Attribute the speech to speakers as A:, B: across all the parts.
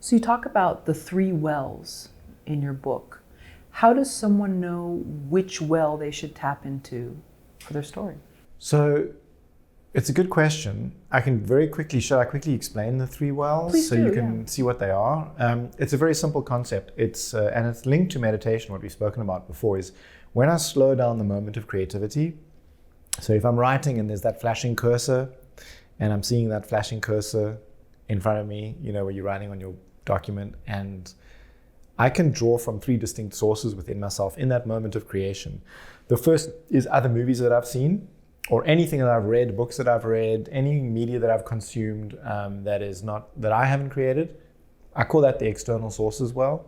A: So you talk about the three wells in your book. How does someone know which well they should tap into for their story?
B: So it's a good question. Shall I quickly explain the three wells?
A: Please
B: so
A: do,
B: you can see what they are? It's a very simple concept. And it's linked to meditation, what we've spoken about before, is when I slow down the moment of creativity. So if I'm writing and there's that flashing cursor, and I'm seeing that flashing cursor in front of me, where you're writing on your document, and I can draw from three distinct sources within myself in that moment of creation. The first is other movies that I've seen, or anything that I've read, books that I've read, any media that I've consumed that I haven't created. I call that the external source as well.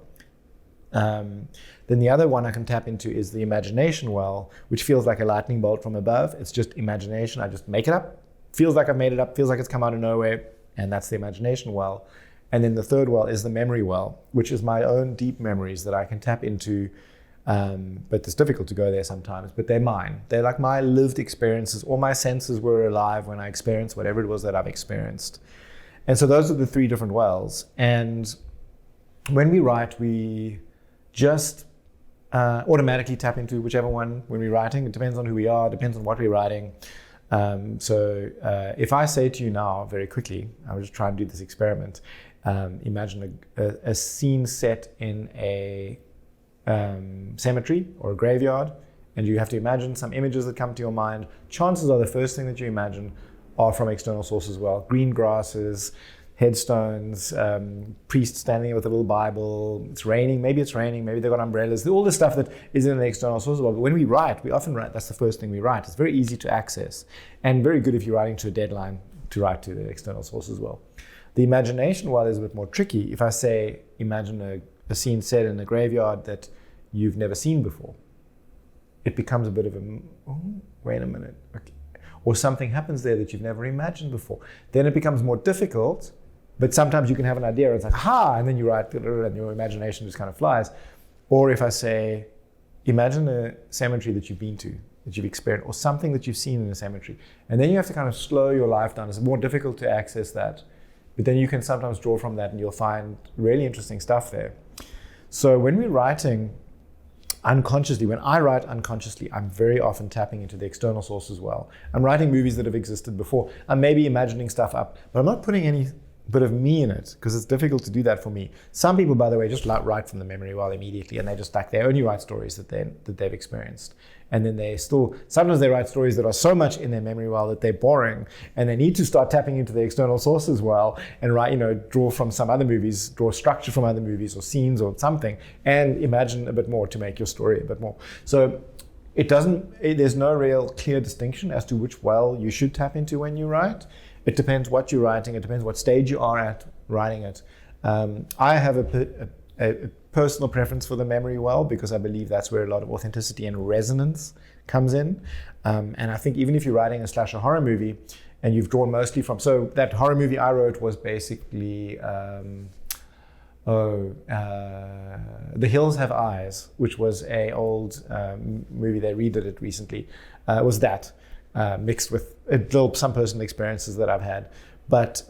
B: Then the other one I can tap into is the imagination well, which feels like a lightning bolt from above. It's just imagination. I just make it up. Feels like I made it up. Feels like it's come out of nowhere. And that's the imagination well. And then the third well is the memory well, which is my own deep memories that I can tap into. But it's difficult to go there sometimes, but they're mine. They're like my lived experiences. All my senses were alive when I experienced whatever it was that I've experienced. And so those are the three different wells. And when we write, we just automatically tap into whichever one when we're writing. It depends on who we are, depends on what we're writing. So if I say to you now, very quickly, I will just try and do this experiment. Imagine a scene set in a cemetery or a graveyard, and you have to imagine some images that come to your mind. Chances are the first thing that you imagine are from external sources as well. Green grasses, headstones, priests standing there with a little Bible. It's raining, maybe they've got umbrellas, all the stuff that is in the external sources as well. But when we often write, that's the first thing we write. It's very easy to access and very good if you're writing to a deadline to write to the external source as well. The imagination well is a bit more tricky. If I say, imagine a scene set in a graveyard that you've never seen before, it becomes a bit of wait a minute, okay. Or something happens there that you've never imagined before. Then it becomes more difficult, but sometimes you can have an idea, it's like, and then you write, and your imagination just kind of flies. Or if I say, imagine a cemetery that you've been to, that you've experienced, or something that you've seen in a cemetery. And then you have to kind of slow your life down. It's more difficult to access that. But then you can sometimes draw from that and you'll find really interesting stuff there. So when we're writing unconsciously, when I write unconsciously, I'm very often tapping into the external source as well. I'm writing movies that have existed before. I'm maybe imagining stuff up, but I'm not putting any bit of me in it because it's difficult to do that for me. Some people, by the way, just write from the memory well immediately, and they only write stories that they've experienced. And then sometimes they write stories that are so much in their memory well that they're boring, and they need to start tapping into the external source as well and draw from some other movies, draw structure from other movies or scenes or something, and imagine a bit more to make your story a bit more. So there's no real clear distinction as to which well you should tap into when you write. It depends what you're writing. It depends what stage you are at writing it. I have a personal preference for the memory well because I believe that's where a lot of authenticity and resonance comes in. And I think even if you're writing a slasher horror movie and you've drawn mostly from, so that horror movie I wrote was basically The Hills Have Eyes, which was a old movie. They redid it recently. Was that mixed with some personal experiences that I've had. But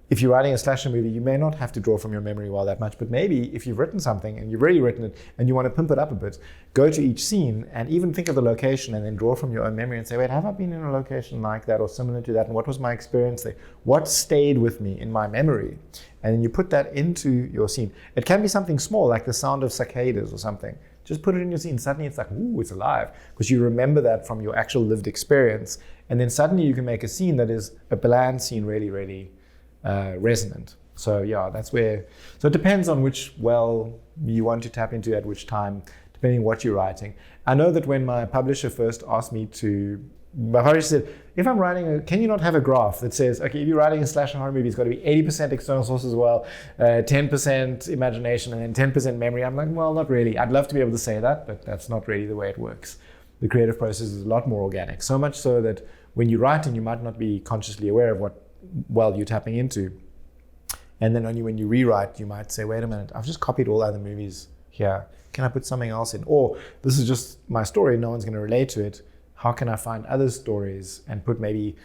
B: if you're writing a slasher movie, you may not have to draw from your memory well that much, but maybe if you've written something and you've already written it and you want to pimp it up a bit, go to each scene and even think of the location and then draw from your own memory and say, wait, have I been in a location like that or similar to that? And what was my experience there? What stayed with me in my memory? And then you put that into your scene. It can be something small, like the sound of cicadas or something. Just put it in your scene. Suddenly it's like, ooh, it's alive. Because you remember that from your actual lived experience. And then suddenly you can make a scene that is a bland scene, really, really resonant. So yeah, that's where, so it depends on which well you want to tap into at which time, depending on what you're writing. I know that when my publisher first asked me my publisher said, if I'm writing, can you not have a graph that says, okay, if you're writing a slasher horror movie, it's got to be 80% external source as well, 10% imagination, and then 10% memory. I'm like, well, not really. I'd love to be able to say that, but that's not really the way it works. The creative process is a lot more organic, so much so that when you're writing, you might not be consciously aware of what well you're tapping into. And then only when you rewrite, you might say, wait a minute, I've just copied all other movies here. Can I put something else in? Or this is just my story, no one's going to relate to it. How can I find other stories and put maybe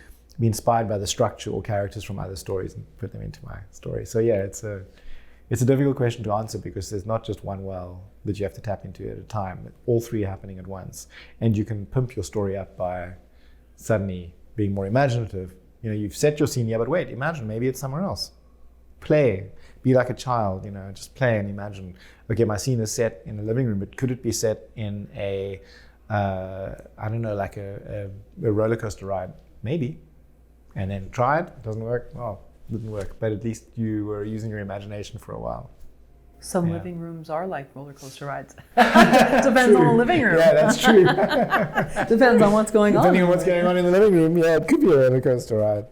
B: be inspired by the structure or characters from other stories and put them into my story. So yeah, it's a difficult question to answer because there's not just one well that you have to tap into at a time. All three are happening at once. And you can pimp your story up by suddenly being more imaginative. You've set your scene here, but wait, imagine maybe it's somewhere else. Play, be like a child, just play and imagine. Okay, my scene is set in a living room, but could it be set in a roller coaster ride? Maybe. And then try it doesn't work. Well, it didn't work, but at least you were using your imagination for a while.
A: Some living rooms are like roller coaster rides. Depends on the living room.
B: Yeah, that's true.
A: Depends on what's going on.
B: Depending on what's going on in the living room, yeah, it could be a roller coaster ride.